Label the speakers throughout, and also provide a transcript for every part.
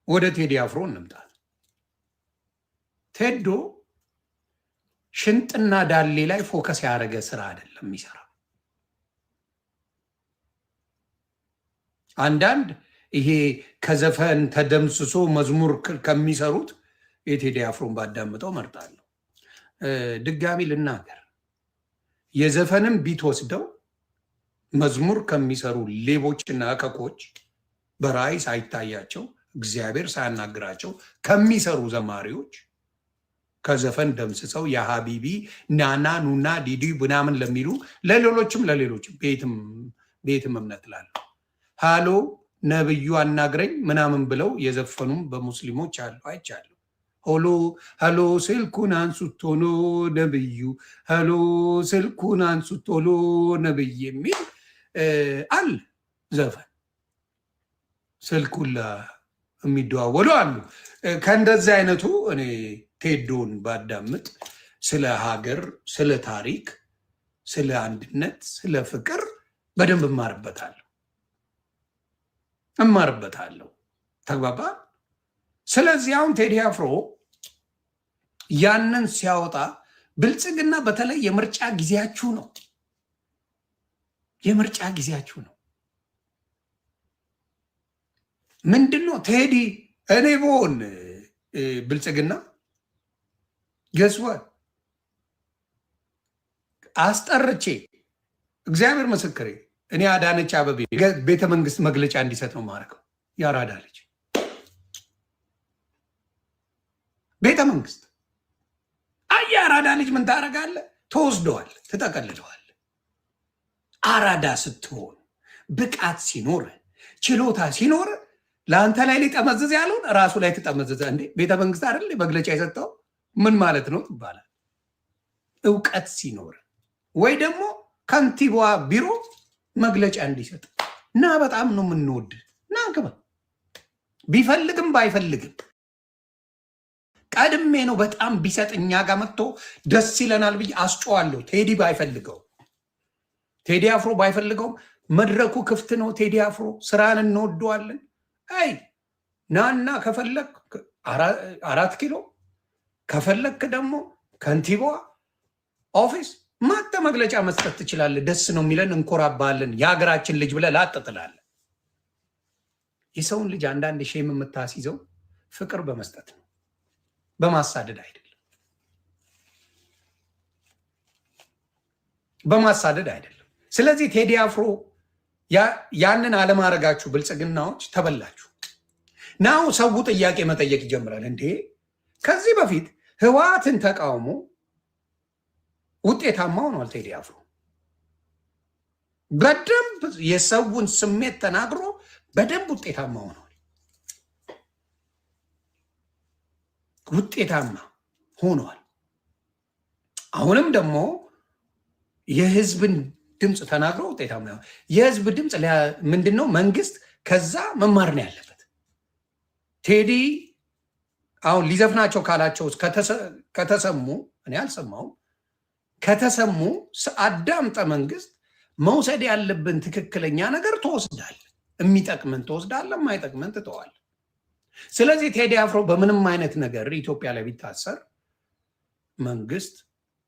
Speaker 1: ወደ ቴዲ አፍሮ እንምጣ። ቴዶ ሽንጥና ዳሌ ላይ ፎከስ ያደረገ ስራ አይደለም የሚሰራ። አንዳንድ ይሄ ከዘፈን ተደምስሶ መዝሙር ከሚሰሩት የቴዲ አፍሮን ባዳምጠው መርጣለሁ። ድጋሚ ልናገር፣ የዘፈንም ቢት ወስደው መዝሙር ከሚሰሩ ሌቦችና እከኮች በራእይ ሳይታያቸው እግዚአብሔር ሳያናግራቸው ከሚሰሩ ዘማሪዎች ከዘፈን ደምስሰው የሀቢቢ ናና ኑና ዲዲ ምናምን ለሚሉ ለሌሎችም ቤትም እምነት ላለው ሃሎ ነብዩ አናግረኝ ምናምን ብለው የዘፈኑም በሙስሊሞች አሉ አይቻለሁ። ሃሎ ስልኩን አንሱት ቶሎ ነብዩ፣ ሃሎ ስልኩን አንሱት ቶሎ ነብይ የሚል አለ ዘፈን። ስልኩላ የሚደዋወሉ አሉ። ከእንደዚህ አይነቱ እኔ ቴዶን ባዳምጥ ስለ ሀገር፣ ስለ ታሪክ፣ ስለ አንድነት፣ ስለ ፍቅር በደንብ እማርበታለሁ። ተግባባ። ስለዚህ አሁን ቴዲ አፍሮ ያንን ሲያወጣ ብልጽግና በተለይ የምርጫ ጊዜያችሁ ነው፣ የምርጫ ጊዜያችሁ ነው። ምንድነው ቴዲ እኔ ብሆን ብልጽግና ገስወ አስጠርቼ እግዚአብሔር ምስክሬ እኔ አዳነች አበቤ ቤተ መንግስት መግለጫ እንዲሰጥ ነው ማድረገው። ያራዳ ልጅ ቤተ መንግስት አራዳ ልጅ ምን ታደርጋለህ? ተወስደዋል፣ ትጠቀልለዋል። አራዳ ስትሆን ብቃት ሲኖር ችሎታ ሲኖር ለአንተ ላይ ሊጠመዝዝ ያለውን ራሱ ላይ ትጠመዝዘ። እንዴ ቤተ መንግስት አይደል መግለጫ የሰጠው? ምን ማለት ነው ትባላል። እውቀት ሲኖር ወይ ደግሞ ከንቲባ ቢሮ መግለጫ እንዲሰጥ እና በጣም ነው የምንወድ እና ግባ። ቢፈልግም ባይፈልግም ቀድሜ ነው በጣም ቢሰጥ እኛ ጋር መጥቶ ደስ ይለናል ብዬ አስጮዋለሁ። ቴዲ አፍሮ ባይፈልገውም መድረኩ ክፍት ነው። ቴዲ አፍሮ ስራን እንወደዋለን። አይ ናና ከፈለክ 4 ኪሎ ከፈለክ ደግሞ ከንቲባ ኦፊስ ማተ መግለጫ መስጠት ትችላለህ። ደስ ነው የሚለን፣ እንኮራባለን። የሀገራችን ልጅ ብለህ ላጥ ትላለህ። የሰውን ልጅ አንዳንድ ሼም የምታስይዘው ፍቅር በመስጠት ነው፣ በማሳደድ አይደለም። ስለዚህ ቴዲ አፍሮ ያንን አለማድረጋችሁ ብልጽግናዎች ተበላችሁ። ናው ሰው ጥያቄ መጠየቅ ይጀምራል። እንዴ ከዚህ በፊት ህወሓትን ተቃውሞ ውጤታማ ሆኗል። ቴዲ አፍሮ በደንብ የሰውን ስሜት ተናግሮ በደንብ ውጤታማ ሆኗል። አሁንም ደግሞ የህዝብን ድምፅ ተናግሮ ውጤታማ ነው። የህዝብ ድምፅ ምንድነው? መንግስት ከዛ መማር ነው ያለበት። ቴዲ አሁን ሊዘፍናቸው ካላቸው ከተሰሙ እኔ አልሰማውም፣ ከተሰሙ አዳምጠ መንግስት መውሰድ ያለብን ትክክለኛ ነገር ትወስዳል። የሚጠቅምን ትወስዳለ፣ የማይጠቅምን ትተዋል። ስለዚህ ቴዲ አፍሮ በምንም አይነት ነገር ኢትዮጵያ ላይ ቢታሰር መንግስት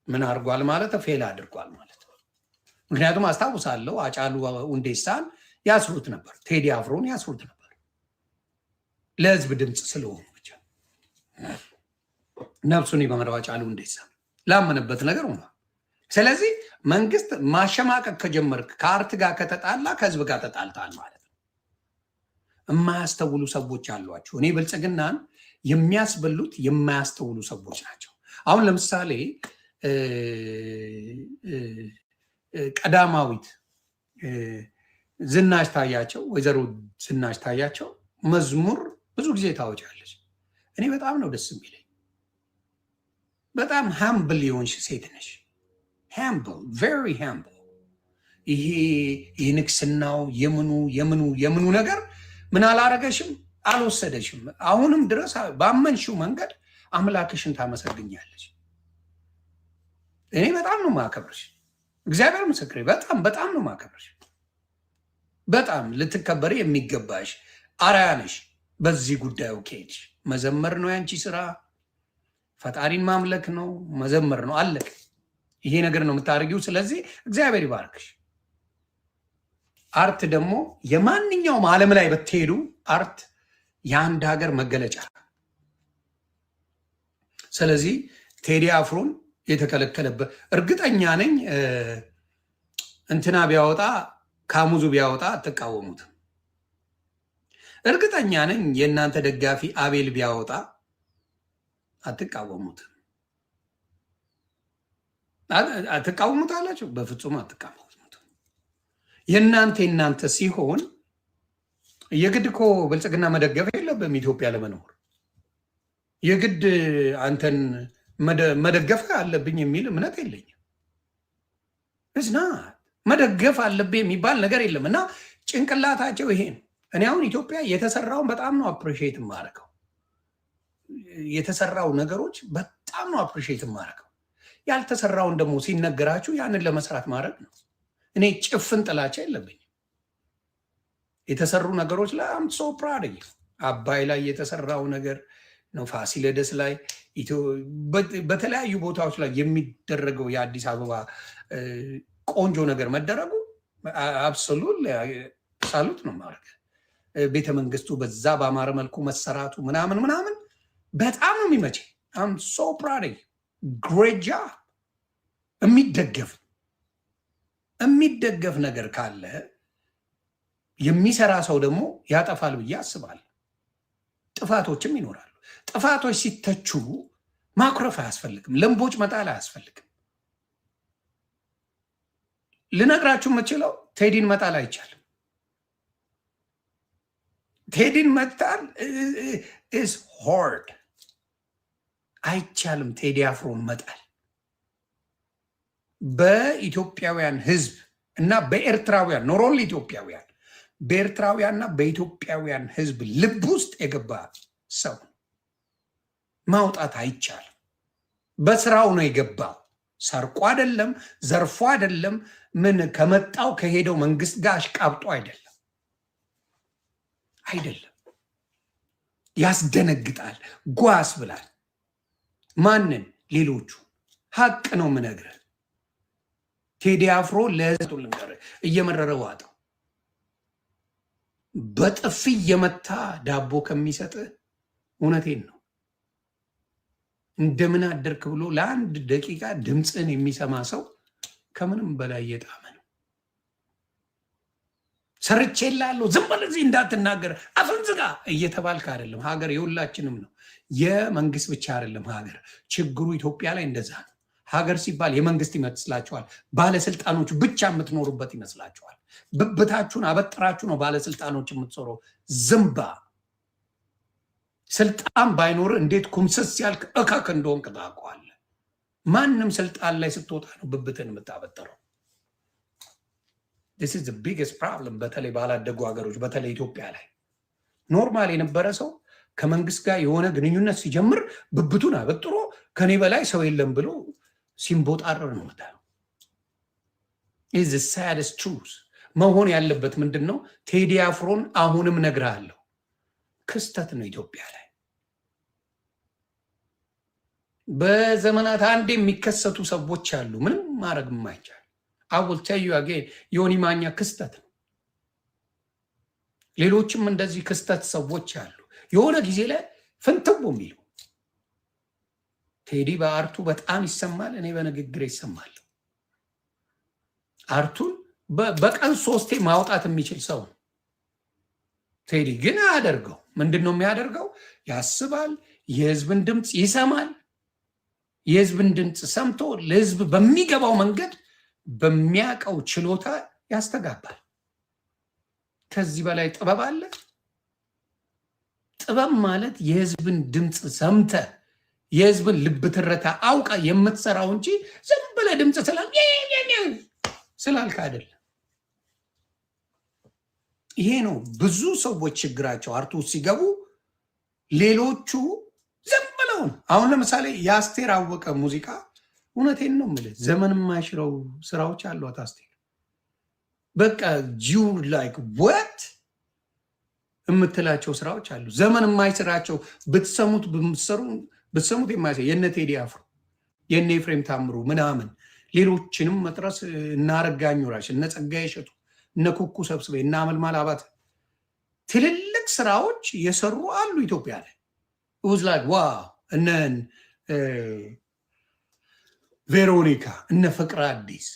Speaker 1: ምን አድርጓል ማለት ፌል አድርጓል ማለት ነው። ምክንያቱም አስታውሳለሁ አጫሉ ሁንዴሳን ያስሩት ነበር፣ ቴዲ አፍሮን ያስሩት ነበር። ለህዝብ ድምፅ ስለሆኑ ብቻ ነፍሱን ይማረው አጫሉ ሁንዴሳ ላመነበት ነገር ሆኗል። ስለዚህ መንግስት ማሸማቀቅ ከጀመርክ ከአርት ጋር ከተጣላ ከህዝብ ጋር ተጣልታል ማለት ነው። የማያስተውሉ ሰዎች አሏቸው። እኔ ብልጽግናን የሚያስበሉት የማያስተውሉ ሰዎች ናቸው። አሁን ለምሳሌ ቀዳማዊት ዝናሽ ታያቸው፣ ወይዘሮ ዝናሽ ታያቸው መዝሙር ብዙ ጊዜ ታወጫለች። እኔ በጣም ነው ደስ የሚለኝ። በጣም ሃምብል የሆንሽ ሴት ነሽ። ሃምብል ቬሪ ሃምብል። ይሄ የንግስናው የምኑ ነገር ምን አላረገሽም፣ አልወሰደሽም። አሁንም ድረስ ባመንሽው መንገድ አምላክሽን ታመሰግኛለች። እኔ በጣም ነው ማከብርሽ፣ እግዚአብሔር ምስክሬ፣ በጣም ነው ማከብርሽ። በጣም ልትከበሪ የሚገባሽ አርአያ ነሽ። በዚህ ጉዳዩ ከሄድሽ መዘመር ነው ያንቺ ስራ፣ ፈጣሪን ማምለክ ነው፣ መዘመር ነው፣ አለቅ። ይሄ ነገር ነው የምታደርጊው። ስለዚህ እግዚአብሔር ይባርክሽ። አርት ደግሞ የማንኛውም ዓለም ላይ ብትሄዱ አርት የአንድ ሀገር መገለጫ። ስለዚህ ቴዲ አፍሮን የተከለከለበት እርግጠኛ ነኝ እንትና ቢያወጣ ካሙዙ ቢያወጣ አትቃወሙትም። እርግጠኛ ነኝ የእናንተ ደጋፊ አቤል ቢያወጣ አትቃወሙትም። አትቃወሙታላችሁ? በፍጹም አትቃወሙትም። የእናንተ ሲሆን የግድ እኮ ብልጽግና መደገፍ የለብም። ኢትዮጵያ ለመኖር የግድ አንተን መደገፍ አለብኝ የሚል እምነት የለኝም። እስና መደገፍ አለብኝ የሚባል ነገር የለም። እና ጭንቅላታቸው ይሄ ነው። እኔ አሁን ኢትዮጵያ የተሰራውን በጣም ነው አፕሪሺየት የማደርገው። የተሰራው ነገሮች በጣም ነው አፕሪሺየት የማደርገው። ያልተሰራውን ደግሞ ሲነገራችሁ ያንን ለመስራት ማድረግ ነው። እኔ ጭፍን ጥላቻ የለብኝም። የተሰሩ ነገሮች ላይ አም ሶ ፕራውድ። አባይ ላይ የተሰራው ነገር ነው፣ ፋሲለደስ ላይ፣ በተለያዩ ቦታዎች ላይ የሚደረገው የአዲስ አበባ ቆንጆ ነገር መደረጉ አብሶሉት ሳሉት ነው ማድረግ። ቤተ መንግስቱ በዛ በአማረ መልኩ መሰራቱ ምናምን ምናምን በጣም ነው የሚመቸኝ። አም ሶ ፕራውድ። ግሬት ጆብ። የሚደገፍ ነገር ካለ የሚሰራ ሰው ደግሞ ያጠፋል ብዬ አስባለሁ። ጥፋቶችም ይኖራሉ። ጥፋቶች ሲተቹ ማኩረፍ አያስፈልግም። ለምቦጭ መጣል አያስፈልግም። ልነግራችሁ የምችለው ቴዲን መጣል አይቻልም። ቴዲን መጣል is hard። አይቻልም ቴዲ አፍሮን መጣል። በኢትዮጵያውያን ህዝብ እና በኤርትራውያን ኖሮል ኢትዮጵያውያን በኤርትራውያንና በኢትዮጵያውያን ህዝብ ልብ ውስጥ የገባ ሰው ማውጣት አይቻልም። በስራው ነው የገባው። ሰርቆ አይደለም፣ ዘርፎ አይደለም፣ ምን ከመጣው ከሄደው መንግስት ጋር አሽቃብጦ አይደለም። ያስደነግጣል። ጓስ ብላል። ማንን? ሌሎቹ። ሀቅ ነው የምነግርህ። ቴዲ አፍሮ ለህዝብ ልንገርህ እየመረረ ዋጠው። በጥፊ እየመታ ዳቦ ከሚሰጥህ እውነቴን ነው እንደምን አደርክ ብሎ ለአንድ ደቂቃ ድምፅን የሚሰማ ሰው ከምንም በላይ እየጣመ ነው። ሰርቼልሃለሁ ዝም በል እዚህ እንዳትናገር አፍን ዝጋ እየተባልክ አይደለም። ሀገር የሁላችንም ነው፣ የመንግስት ብቻ አይደለም ሀገር። ችግሩ ኢትዮጵያ ላይ እንደዛ ነው። ሀገር ሲባል የመንግስት ይመስላችኋል፣ ባለስልጣኖች ብቻ የምትኖሩበት ይመስላችኋል። ብብታችሁን አበጥራችሁ ነው ባለስልጣኖች የምትሰሩ። ዝምባ ስልጣን ባይኖር እንዴት ኩምስስ ያልክ እካክ እንደሆንክ ታውቀዋለህ። ማንም ስልጣን ላይ ስትወጣ ነው ብብትን የምታበጥረው። this is the biggest problem። በተለይ ባላደጉ ሀገሮች፣ በተለይ ኢትዮጵያ ላይ ኖርማል የነበረ ሰው ከመንግስት ጋር የሆነ ግንኙነት ሲጀምር ብብቱን አበጥሮ ከኔ በላይ ሰው የለም ብሎ ሲምቦጣረር ነው የምታየው። is the saddest truth። መሆን ያለበት ምንድን ነው? ቴዲ አፍሮን አሁንም ነግርሃለሁ፣ ክስተት ነው ኢትዮጵያ ላይ። በዘመናት አንድ የሚከሰቱ ሰዎች አሉ፣ ምንም ማድረግ የማይቻል። I will tell you again፣ ዮኒ ማኛ ክስተት ነው። ሌሎችም እንደዚህ ክስተት ሰዎች አሉ፣ የሆነ ጊዜ ላይ ፍንትው የሚሉ። ቴዲ በአርቱ በጣም ይሰማል፣ እኔ በንግግር ይሰማል። አርቱን በቀን 3 ማውጣት የሚችል ሰው ነው ቴዲ። ግን አያደርገው። ምንድን ነው የሚያደርገው? ያስባል፣ የህዝብን ድምፅ ይሰማል። የህዝብን ድምፅ ሰምቶ ለህዝብ በሚገባው መንገድ በሚያቀው ችሎታ ያስተጋባል። ከዚህ በላይ ጥበብ አለ? ጥበብ ማለት የህዝብን ድምፅ ሰምተ የህዝብን ልብ ትረታ አውቃ የምትሰራው እንጂ ዝም ብለህ ድምፅ ስላልክ አይደለም። ይሄ ነው ብዙ ሰዎች ችግራቸው። አርቱ ሲገቡ ሌሎቹ ዝም ብለውን። አሁን ለምሳሌ የአስቴር አወቀ ሙዚቃ፣ እውነቴን ነው የምልህ፣ ዘመን የማይሽረው ስራዎች አሏት አስቴር። በቃ ዩ ላይክ ወት የምትላቸው ስራዎች አሉ። ዘመን የማይሰራቸው ብትሰሙት የማይሰራ የነ ቴዲ አፍሮ የነ ኤፍሬም ታምሩ ምናምን ሌሎችንም መጥረስ እነ አረጋኝ ወራሽ እነ ጸጋዬ እሸቱ እነ ኩኩ ሰብስቤ እነ አመልማል አባተ ትልልቅ ስራዎች የሰሩ አሉ ኢትዮጵያ ላይ ኡዝላግ ዋው እነ ቬሮኒካ እነ ፍቅር አዲስ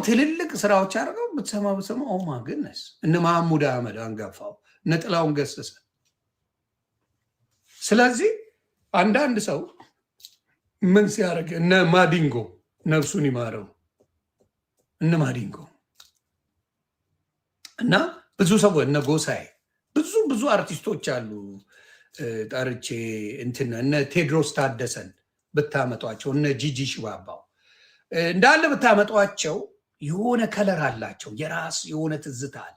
Speaker 1: ትልልቅ ስራዎች አድርገው ብትሰማ ኦ ማይ ጉድነስ እነ መሐሙድ አህመድ አንጋፋው እነ ጥላሁን ገሰሰ። ስለዚህ አንዳንድ ሰው ምን ሲያደርግ እነ ማዲንጎ ነፍሱን ይማረው እነ ማዲንጎ እና ብዙ ሰው እነ ጎሳዬ ብዙ አርቲስቶች አሉ። ጠርቼ እነ ቴድሮስ ታደሰን ብታመጧቸው እነ ጂጂ ሽባባው እንዳለ ብታመጧቸው የሆነ ከለር አላቸው። የራስ የሆነ ትዝታ አለ።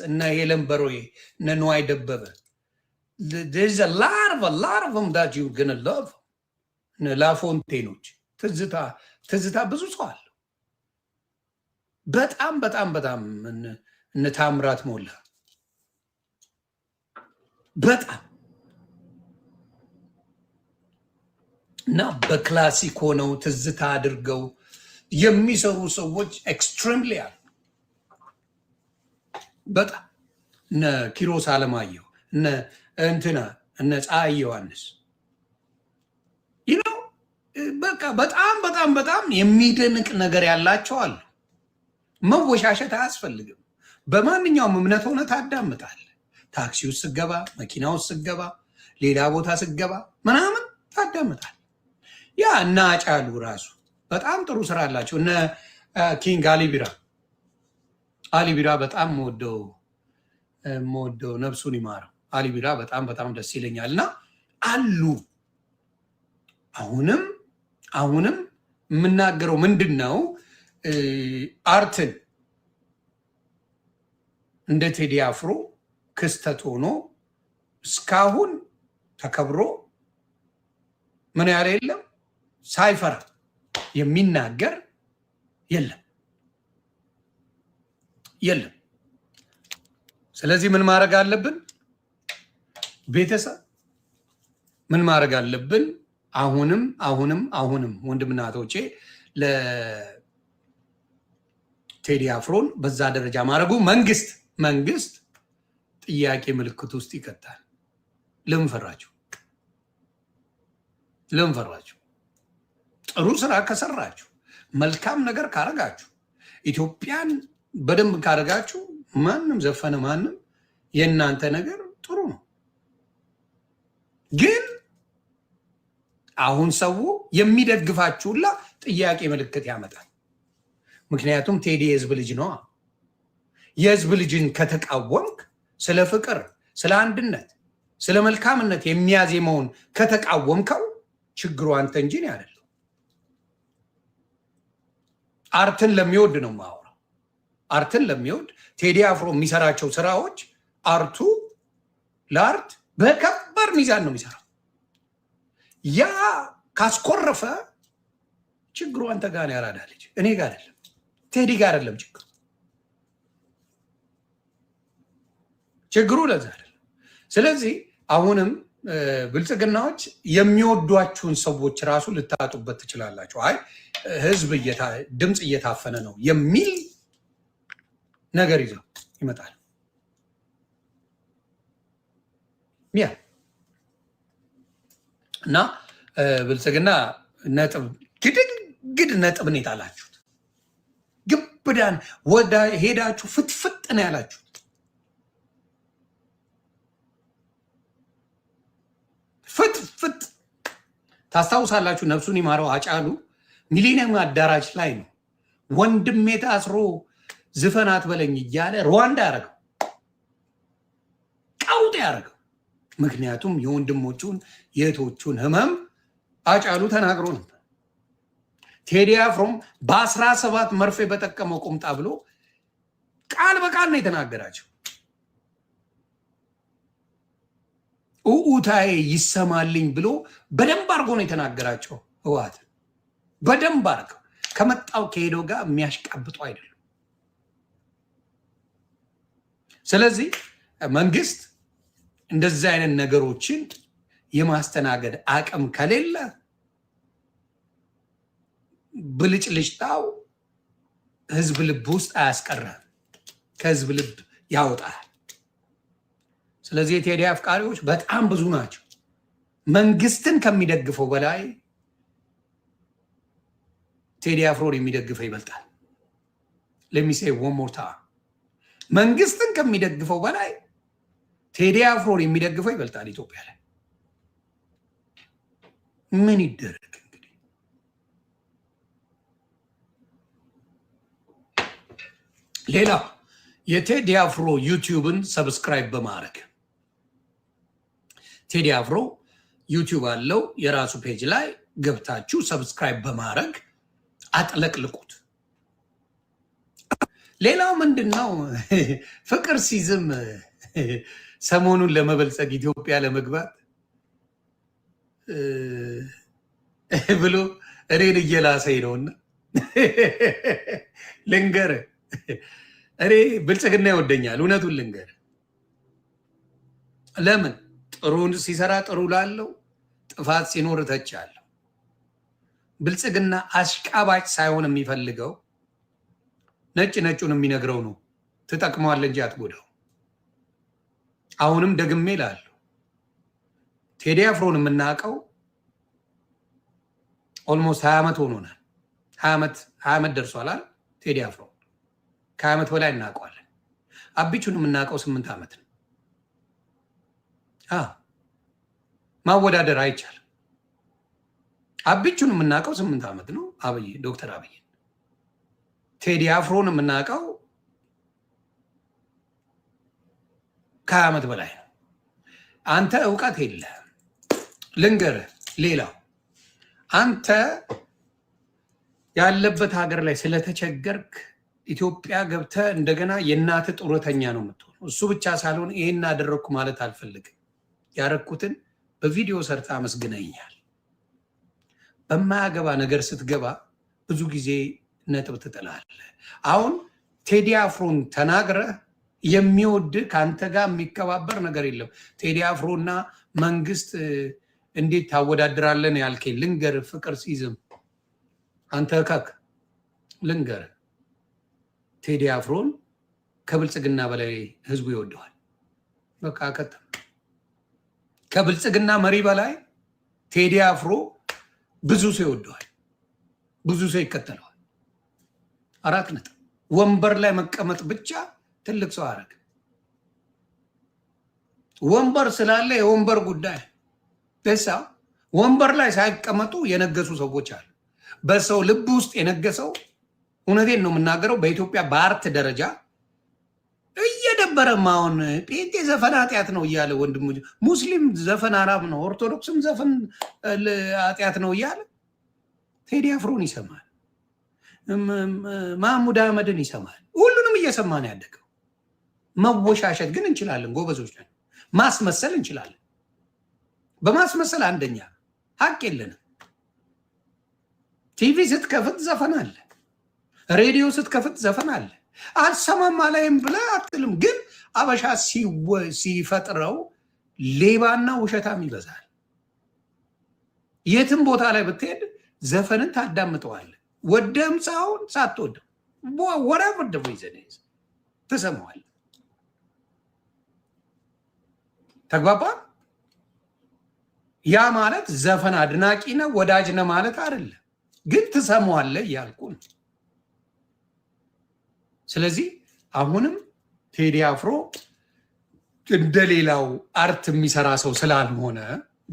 Speaker 1: እነ ሄለን በሮዬ እነ ነዋይ ደበበ there's a lot of them that you're gonna love እነ ላፎንቴኖች ትዝታ ብዙ ሰው አለ። በጣም እነ ታምራት ሞላ በጣም እና በክላሲክ ሆነው ትዝታ አድርገው የሚሰሩ ሰዎች ኤክስትሪምሊ አሉ። በጣም እነ ኪሮስ አለማየሁ እነ ፀሐይ ዮሐንስ በቃ በጣም የሚደንቅ ነገር ያላቸው አሉ። መወሻሸት አያስፈልግም። በማንኛውም እምነት ሆነ ታዳምጣለህ። ታክሲ ውስጥ ስገባ፣ መኪና ውስጥ ስገባ፣ ሌላ ቦታ ስገባ ምናምን ታዳምጣለህ። ያ እና አጫሉ ራሱ በጣም ጥሩ ስራ አላቸው። እነ ኪንግ አሊቢራ በጣም ወደው ነፍሱን ይማረው አሊቢራ በጣም ደስ ይለኛል። እና አሉ አሁንም የምናገረው ምንድን ነው አርትን እንደ ቴዲ አፍሮ ክስተት ሆኖ እስካሁን ተከብሮ ምን ያለ የለም ሳይፈራ የሚናገር የለም። ስለዚህ ምን ማድረግ አለብን? ቤተሰብ ምን ማድረግ አለብን? አሁንም ወንድምና እህቶቼ ለቴዲ አፍሮን በዛ ደረጃ ማድረጉ መንግስት ጥያቄ ምልክት ውስጥ ይከታል። ለምን ፈራችሁ? ጥሩ ስራ ከሰራችሁ፣ መልካም ነገር ካረጋችሁ፣ ኢትዮጵያን በደንብ ካረጋችሁ፣ ማንም ዘፈነ ማንም የእናንተ ነገር ጥሩ ነው። ግን አሁን ሰው የሚደግፋችሁላ ጥያቄ ምልክት ያመጣል። ምክንያቱም ቴዲ የህዝብ ልጅ ነው። የህዝብ ልጅን ከተቃወምክ ስለ ፍቅር፣ ስለ አንድነት፣ ስለ መልካምነት የሚያዜመውን ከተቃወምከው ችግሩ አንተ እንጂ ነው አይደለም። አርትን ለሚወድ ነው የማወራው። አርትን ለሚወድ ቴዲ አፍሮ የሚሰራቸው ስራዎች ለአርት በከባድ ሚዛን ነው የሚሰራው። ያ ካስኮረፈ ችግሩ አንተ ጋር ነው። ያራዳ ልጅ እኔ ጋር አይደለም፣ ቴዲ ጋር አይደለም ችግሩ ለዛ አይደለም። ስለዚህ አሁንም ብልጽግናዎች የሚወዷችሁን ሰዎች ራሱ ልታጡበት ትችላላችሁ። አይ ህዝብ ድምፅ እየታፈነ ነው የሚል ነገር ይዘው ይመጣል። እና ብልጽግና ግድ ነጥብ ነው የጣላችሁት። ግብዳን ወደ ሄዳችሁ ፍትፍት ነው ያላችሁት። ፍትፍት ታስታውሳላችሁ። ነፍሱን ይማረው አጫሉ ሚሊኒየም አዳራሽ ላይ ነው ወንድሜ ታስሮ ዝፈን አትበለኝ እያለ ሩዋንዳ ያደረገው ቀውጥ ያደረገው። ምክንያቱም የወንድሞቹን የእህቶቹን ህመም አጫሉ ተናግሮ ነበር። ቴዲ አፍሮም በ17 መርፌ በጠቀመው ቁምጣ ብሎ ቃል በቃል ነው የተናገራቸው። ኡኡታዬ ይሰማልኝ ብሎ በደንብ አድርጎ ነው የተናገራቸው። ህወሓት በደንብ አድርገው ከመጣው ከሄደው ጋር የሚያሽቃብጡ አይደሉም። ስለዚህ መንግስት እንደዚህ አይነት ነገሮችን የማስተናገድ አቅም ከሌለ ብልጭልጭታው ህዝብ ልብ ውስጥ አያስቀርም፣ ከህዝብ ልብ ያወጣል። ስለዚህ የቴዲ አፍቃሪዎች በጣም ብዙ ናቸው። መንግስትን ከሚደግፈው በላይ ቴዲ አፍሮን የሚደግፈው ይበልጣል። ለሚሴ ወሞርታ መንግስትን ከሚደግፈው በላይ ቴዲ አፍሮን የሚደግፈው ይበልጣል። ኢትዮጵያ ላይ ምን ይደረግ እንግዲህ። ሌላ የቴዲ አፍሮ ዩቲዩብን ሰብስክራይብ በማድረግ ቴዲ አፍሮ ዩቲዩብ አለው የራሱ ፔጅ ላይ ገብታችሁ ሰብስክራይብ በማድረግ አጥለቅልቁት። ሌላው ምንድነው ፍቅር ሲዝም ሰሞኑን ለመበልጸግ ኢትዮጵያ ለመግባት ብሎ እኔን እየላሰኝ ነውና ልንገር፣ እኔ ብልጽግና ይወደኛል። እውነቱን ልንገር፣ ለምን ጥሩን ሲሰራ ጥሩ ላለው፣ ጥፋት ሲኖር ተቻለሁ። ብልጽግና አሽቃባጭ ሳይሆን የሚፈልገው ነጭ ነጩን የሚነግረው ነው። ትጠቅመዋል እንጂ አትጎዳው። አሁንም ደግሜ እላለሁ፣ ቴዲ አፍሮን የምናውቀው ኦልሞስት 20 ዓመት ሆኖናል። 20 ዓመት ደርሷል አይደል? ቴዲ አፍሮ ከ20 ዓመት በላይ እናውቀዋለን። አቢቹን የምናውቀው 8 ዓመት ነው። ማወዳደር አይቻልም። አቢቹን የምናውቀው 8 ዓመት ነው። አብይ ዶክተር አብይ። ቴዲ አፍሮን የምናውቀው ከ20 ዓመት በላይ ነው። አንተ እውቀት የለህም። ልንገርህ፣ ሌላው አንተ ያለበት ሀገር ላይ ስለተቸገርክ ኢትዮጵያ ገብተህ እንደገና የእናትህ ጡረተኛ ነው የምትሆነው። እሱ ብቻ ሳልሆን ይሄን አደረግኩ ማለት አልፈልግም። ያረኩትን በቪዲዮ ሰርታ አመስግነኛል። በማያገባ ነገር ስትገባ ብዙ ጊዜ ነጥብ ትጥላለህ። አሁን ቴዲ አፍሮን ተናግረህ የሚወድ ከአንተ ጋር የሚከባበር ነገር የለም። ቴዲ አፍሮና መንግስት እንዴት ታወዳድራለን ያልከኝ ልንገር፣ ፍቅር ሲዝም አንተ ከክ ልንገር፣ ቴዲ አፍሮን ከብልጽግና በላይ ህዝቡ ይወደዋል። በቃ ከተም ከብልጽግና መሪ በላይ ቴዲ አፍሮ ብዙ ሰው ይወደዋል፣ ብዙ ሰው ይከተለዋል። 4 ነጥብ። ወንበር ላይ መቀመጥ ብቻ ትልቅ ሰው አረግ። ወንበር ስላለ የወንበር ጉዳይ ደሳ ወንበር ላይ ሳይቀመጡ የነገሱ ሰዎች አሉ። በሰው ልብ ውስጥ የነገሰው እውነቴን ነው የምናገረው። በኢትዮጵያ በአርት ደረጃ እየደበረ ማሁን ጴንጤ ዘፈን ኃጢአት ነው እያለ ወንድሙ፣ ሙስሊም ዘፈን አራም ነው፣ ኦርቶዶክስም ዘፈን ኃጢአት ነው እያለ ቴዲ አፍሮን ይሰማል፣ ማህሙድ አህመድን ይሰማል። ሁሉንም እየሰማ ነው ያደገው። መወሻሸት ግን እንችላለን፣ ጎበዞች ነን። ማስመሰል እንችላለን። በማስመሰል አንደኛ ሀቅ የለንም። ቲቪ ስትከፍት ዘፈን አለ፣ ሬዲዮ ስትከፍት ዘፈን አለ። አልሰማም አላይም ብለህ አትልም። ግን አበሻ ሲፈጥረው ሌባና ውሸታም ይበዛል። የትም ቦታ ላይ ብትሄድ ዘፈንን ታዳምጠዋለህ። ወደም ሳይሆን ሳትወደው ወራፍር ደግሞ ይዘን ትሰማዋለህ። ተግባባ? ያ ማለት ዘፈን አድናቂ ነህ ወዳጅ ነህ ማለት አይደለም፣ ግን ትሰማዋለህ እያልኩ ነው። ስለዚህ አሁንም ቴዲ አፍሮ እንደሌላው አርት የሚሰራ ሰው ስላልሆነ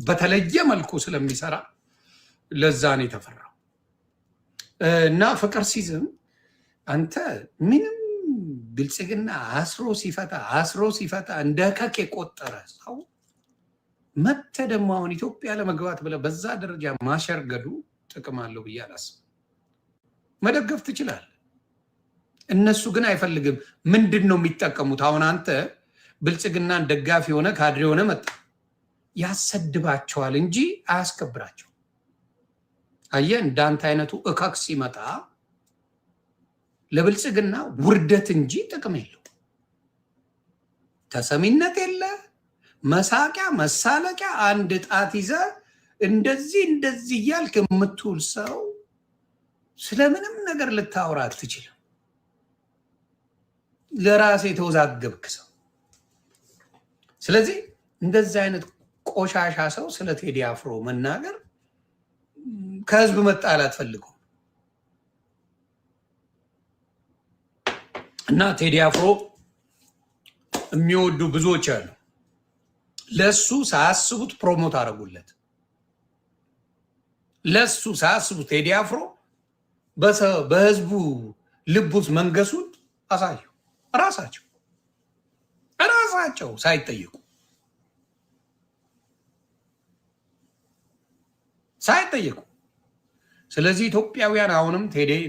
Speaker 1: በተለየ መልኩ ስለሚሰራ ለዛ ነው የተፈራው። እና ፍቅር ሲዝም አንተ ምንም ብልጽግና አስሮ ሲፈታ እንደ ከክ የቆጠረ ሰው መተ ደግሞ አሁን ኢትዮጵያ ለመግባት ብለህ በዛ ደረጃ ማሸርገዱ ጥቅም አለው ብዬ አላስብም። መደገፍ ትችላለህ። እነሱ ግን አይፈልግም። ምንድን ነው የሚጠቀሙት? አሁን አንተ ብልጽግናን ደጋፊ የሆነ ካድሬ የሆነ መጣ ያሰድባቸዋል እንጂ አያስከብራቸው። አየህ፣ እንዳንተ አይነቱ እካክ ሲመጣ ለብልጽግና ውርደት እንጂ ጥቅም የለው። ተሰሚነት የለ፣ መሳቂያ መሳለቂያ፣ አንድ ጣት ይዘ እንደዚህ እያልክ የምትውል ሰው ስለምንም ነገር ልታወራ አትችልም። ለራሴ የተወዛገብክ ሰው። ስለዚህ እንደዚህ አይነት ቆሻሻ ሰው ስለ ቴዲ አፍሮ መናገር ከህዝብ መጣላት ፈልገው እና ቴዲ አፍሮ የሚወዱ ብዙዎች አሉ። ለሱ ሳያስቡት ፕሮሞት አደረጉለት። ለሱ ሳያስቡት ቴዲ አፍሮ በህዝቡ ልብ ውስጥ መንገሱን አሳዩ። ራሳቸው ሳይጠየቁ። ስለዚህ ኢትዮጵያውያን አሁንም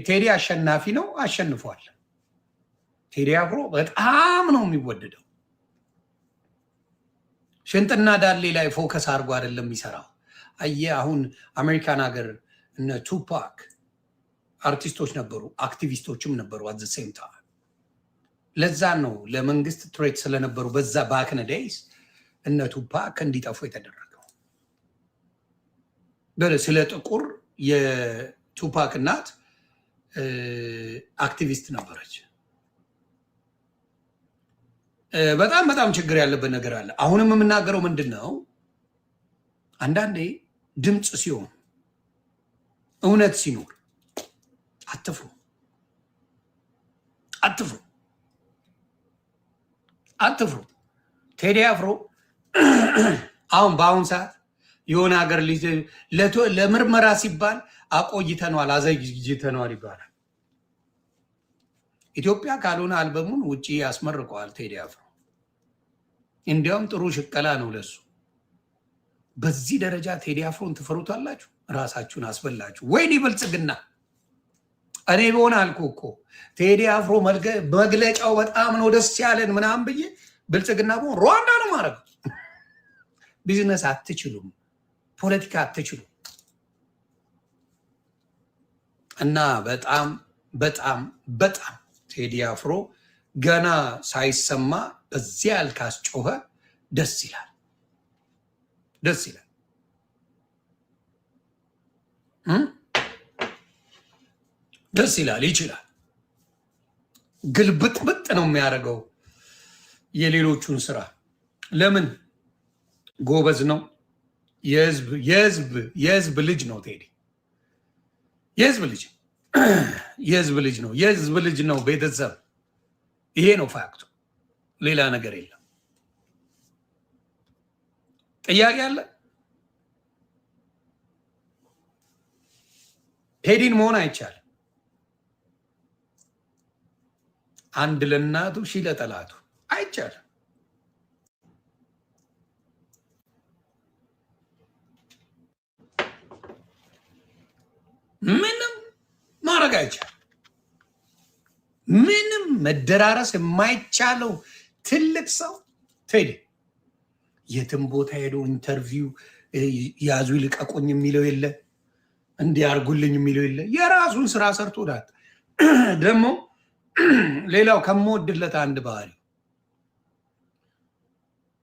Speaker 1: ቴዲ አሸናፊ ነው፣ አሸንፏል። ቴዲ አፍሮ በጣም ነው የሚወደደው። ሽንጥና ዳሌ ላይ ፎከስ አድርጎ አይደለም የሚሰራው። አየህ አሁን አሜሪካን ሀገር እነ ቱፓክ አርቲስቶች ነበሩ፣ አክቲቪስቶችም ነበሩ አት ዘ ሴም ታይም። ለዛ ነው ለመንግስት ትሬት ስለነበሩ በዛ ባክነ ዴይስ እነ ቱፓክ እንዲጠፉ የተደረገው። ስለ ጥቁር የቱፓክ እናት አክቲቪስት ነበረች። በጣም ችግር ያለበት ነገር አለ። አሁንም የምናገረው ምንድን ነው? አንዳንዴ ድምፅ ሲሆን እውነት ሲኖር አትፍሩ። ቴዲ አፍሮ አሁን በአሁን ሰዓት የሆነ ሀገር ልጅ ለምርመራ ሲባል አቆይተነዋል፣ አዘግይተነዋል ይባላል። ኢትዮጵያ ካልሆነ አልበሙን ውጪ ያስመርቀዋል ቴዲ አፍሮ። እንዲያውም ጥሩ ሽቀላ ነው ለሱ። በዚህ ደረጃ ቴዲ አፍሮን ትፈሩታላችሁ? ራሳችሁን አስበላችሁ። ወይኔ ብልጽግና! እኔ ቢሆን አልኩ እኮ ቴዲ አፍሮ መግለጫው በጣም ነው ደስ ያለን ምናምን ብዬ ብልጽግና ቢሆን ሩዋንዳ ነው ማድረግ። ቢዝነስ አትችሉም፣ ፖለቲካ አትችሉም። እና በጣም ቴዲ አፍሮ ገና ሳይሰማ በዚያ ያልካስጮኸ ደስ ይላል። ይችላል። ግልብጥብጥ ነው የሚያደርገው የሌሎቹን ስራ። ለምን? ጎበዝ ነው። የህዝብ ልጅ ነው ቴዲ። የህዝብ ልጅ ነው። ቤተሰብ። ይሄ ነው ፋክቱ፣ ሌላ ነገር የለም። ጥያቄ አለ? ቴዲን መሆን አይቻልም። አንድ ለእናቱ ሺህ ለጠላቱ አይቻልም። ምንም ማድረግ አይቻልም። ምንም መደራረስ የማይቻለው ትልቅ ሰው ቴዲ። የትም ቦታ ሄዶ ኢንተርቪው ያዙ ይልቀቁኝ የሚለው የለ፣ እንዲያርጉልኝ የሚለው የለ። የራሱን ስራ ሰርቶ ዳት ደግሞ ሌላው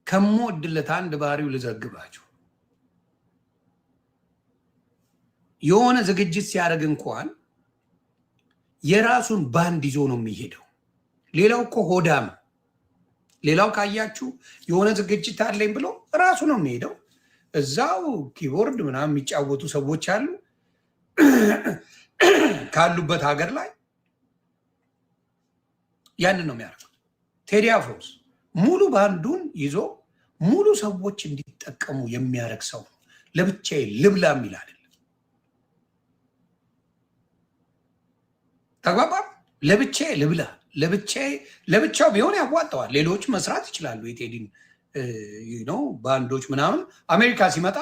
Speaker 1: ከምወድለት አንድ ባህሪው ልዘግባችሁ። የሆነ ዝግጅት ሲያደርግ እንኳን የራሱን ባንድ ይዞ ነው የሚሄደው። ሌላው እኮ ሆዳም። ሌላው ካያችሁ የሆነ ዝግጅት አለኝ ብሎ ራሱ ነው የሚሄደው። እዛው ኪቦርድ ምናምን የሚጫወቱ ሰዎች አሉ ካሉበት ሀገር ላይ ያንን ነው የሚያደርጉት። ቴዲ አፍሮስ ሙሉ ባንዱን ይዞ ሙሉ ሰዎች እንዲጠቀሙ የሚያደርግ ሰው ነው። ለብቻዬ ልብላ የሚል አይደለም። ተግባባ? ለብቻዬ ልብላ፣ ለብቻው ቢሆን ያዋጣዋል። ሌሎች መስራት ይችላሉ። የቴዲን ባንዶች ምናምን አሜሪካ ሲመጣ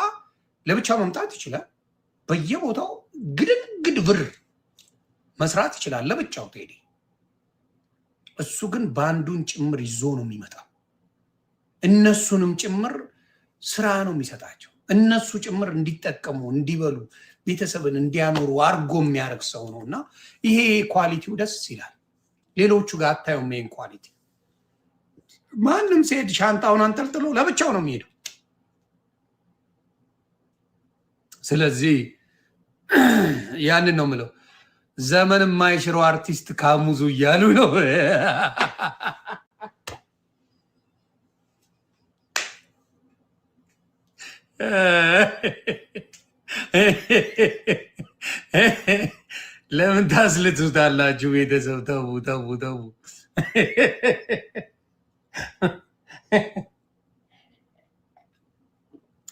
Speaker 1: ለብቻው መምጣት ይችላል። በየቦታው ግድግድ ብር መስራት ይችላል ለብቻው ቴዲ። እሱ ግን ባንዱን ጭምር ይዞ ነው የሚመጣው። እነሱንም ጭምር ስራ ነው የሚሰጣቸው። እነሱ ጭምር እንዲጠቀሙ፣ እንዲበሉ፣ ቤተሰብን እንዲያኖሩ አርጎ የሚያደርግ ሰው ነው እና ይሄ ኳሊቲው ደስ ይላል። ሌሎቹ ጋር አታዩም ይሄን ኳሊቲ። ማንም ሲሄድ ሻንጣውን አንጠልጥሎ ለብቻው ነው የሚሄደው። ስለዚህ ያንን ነው የምለው። ዘመን የማይሽረው አርቲስት ካሙዙ እያሉ ነው። ለምን ታስልቱታላችሁ? ቤተሰብ ተው ተው ተው።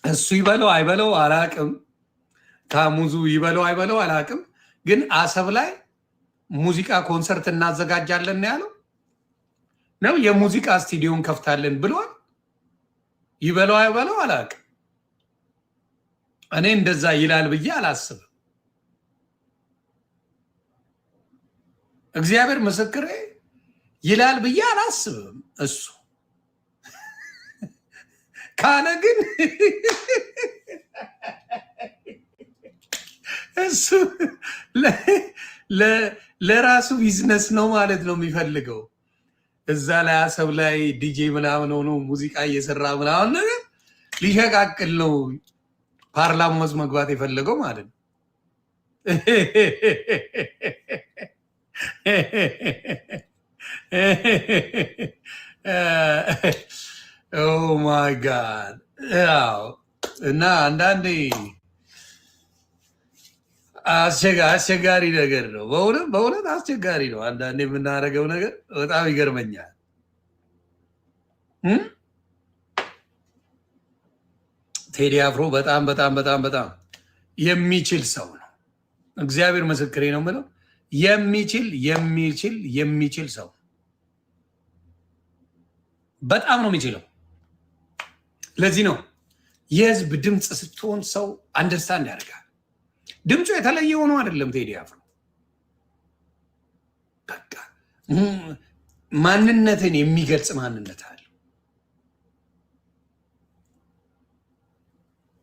Speaker 1: እሱ ይበለው አይበለው አላቅም። ካሙዙ ይበለው አይበለው አላቅም። ግን አሰብ ላይ ሙዚቃ ኮንሰርት እናዘጋጃለን ያለው ነው። የሙዚቃ ስቱዲዮን ከፍታለን ብሏል። ይበለው አይበለው አላቅም። እኔ እንደዛ ይላል ብዬ አላስብም። እግዚአብሔር ምስክሬ ይላል ብዬ አላስብም። እሱ ካለ ግን እሱ ለራሱ ቢዝነስ ነው ማለት ነው የሚፈልገው። እዛ ላይ አሰብ ላይ ዲጄ ምናምን ሆኖ ሙዚቃ እየሰራ ምናምን ነገር ሊሸቃቅል ነው ፓርላማ ውስጥ መግባት የፈለገው ማለት ነው። ኦ ማይ ጋድ። እና አንዳንዴ አስቸጋሪ ነገር ነው። በእውነት አስቸጋሪ ነው። አንዳንዴ የምናደርገው ነገር በጣም ይገርመኛል። ቴዲ አፍሮ በጣም በጣም በጣም በጣም የሚችል ሰው ነው። እግዚአብሔር ምስክሬ ነው የምለው የሚችል ሰው በጣም ነው የሚችለው። ለዚህ ነው የህዝብ ድምፅ ስትሆን ሰው አንደርስታንድ ያደርጋል። ድምፁ የተለየ ሆኖ አይደለም። ቴዲ አፍሮ በቃ ማንነትን የሚገልጽ ማንነት አለ።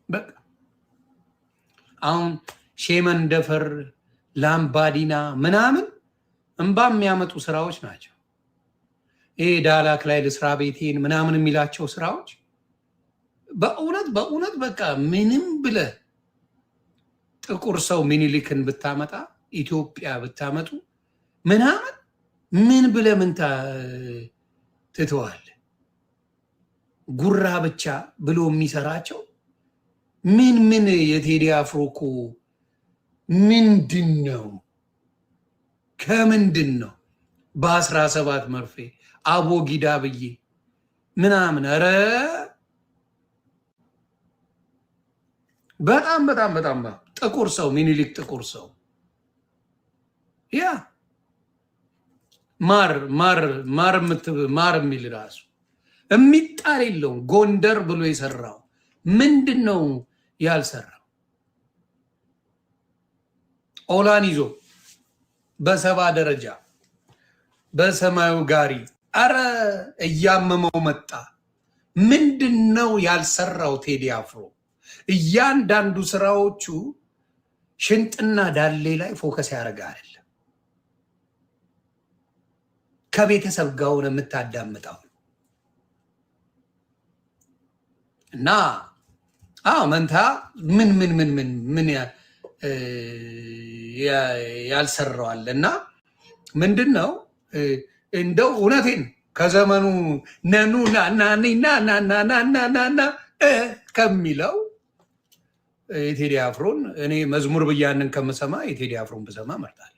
Speaker 1: በቃ አሁን ሼመንደፈር ላምባዲና ምናምን እንባ የሚያመጡ ስራዎች ናቸው። ይሄ ዳላክ ላይ ለስራ ቤቴን ምናምን የሚላቸው ስራዎች በእውነት በቃ ምንም ብለህ ጥቁር ሰው ሚኒሊክን ብታመጣ ኢትዮጵያ ብታመጡ ምናምን ምን ብለህ ምን ትተዋለህ? ጉራ ብቻ ብሎ የሚሰራቸው ምን የቴዲ አፍሮ እኮ ምንድን ነው? ከምንድን ነው በ17 መርፌ አቦጊዳ ብዬ ምናምን ኧረ በጣም በጣም በጣም ጥቁር ሰው ሚኒሊክ ጥቁር ሰው ያ ማር የሚል ራሱ የሚጣል የለውም። ጎንደር ብሎ የሰራው ምንድን ነው ያልሰራው? ኦላን ይዞ በሰባ ደረጃ በሰማዩ ጋሪ አረ እያመመው መጣ። ምንድን ነው ያልሰራው ቴዲ አፍሮ? እያንዳንዱ ስራዎቹ ሽንጥና ዳሌ ላይ ፎከስ ያደርጋ አይደለም። ከቤተሰብ ጋር ሆነ የምታዳምጠው እና መንታ ምን ያልሰራዋል እና ምንድን ነው እንደው እውነቴን ከዘመኑ ነኑ ናናናናናናናና ከሚለው የቴዲ አፍሮን እኔ መዝሙር ብያንን ከምሰማ የቴዲ አፍሮን ብሰማ እመርጣለሁ።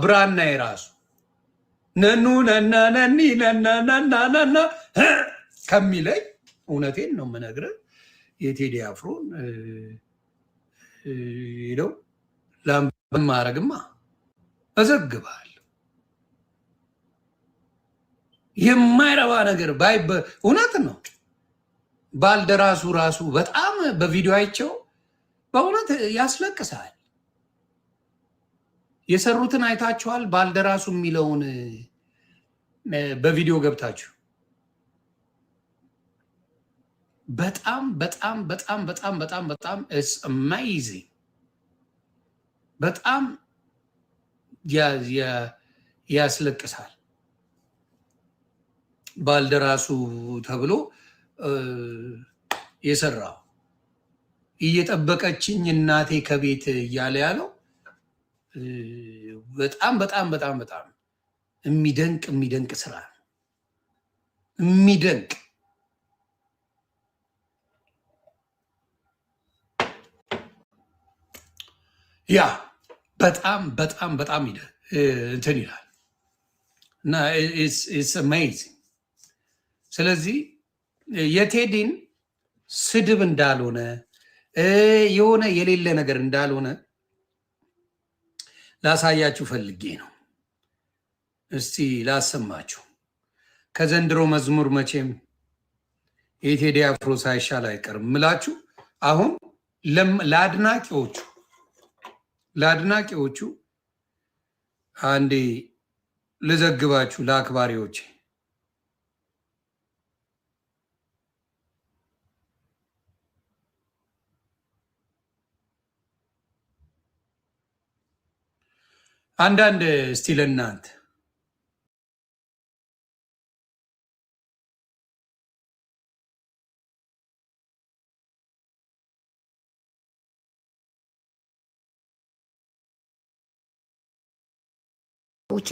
Speaker 1: ብራና የራሱ ነኑ ናናናኒ ናናናናና ከሚለኝ እውነቴን ነው የምነግርህ የቴዲ አፍሮን ሄደው ማረግማ እዘግባለሁ። የማይረባ ነገር እውነት ነው። ባልደራሱ ራሱ በጣም በቪዲዮ አይቸው በእውነት ያስለቅሳል። የሰሩትን አይታችኋል? ባልደራሱ የሚለውን በቪዲዮ ገብታችሁ በጣም በጣም በጣም በጣም በጣም በጣም ኢትስ አሜዚንግ በጣም ያስለቅሳል። ባልደራሱ ተብሎ የሰራው እየጠበቀችኝ እናቴ ከቤት እያለ ያለው በጣም በጣም በጣም በጣም የሚደንቅ ስራ ነው። የሚደንቅ ያ በጣም በጣም በጣም እንትን ይላል እና ኢትስ አሜዚንግ። ስለዚህ የቴዲን ስድብ እንዳልሆነ የሆነ የሌለ ነገር እንዳልሆነ ላሳያችሁ ፈልጌ ነው። እስቲ ላሰማችሁ። ከዘንድሮ መዝሙር መቼም የቴዲ አፍሮ ሳይሻል አይቀርም ምላችሁ። አሁን ለአድናቂዎቹ አንዴ ልዘግባችሁ፣ ለአክባሪዎች አንዳንድ እስቲ ለእናንተ
Speaker 2: ውጪ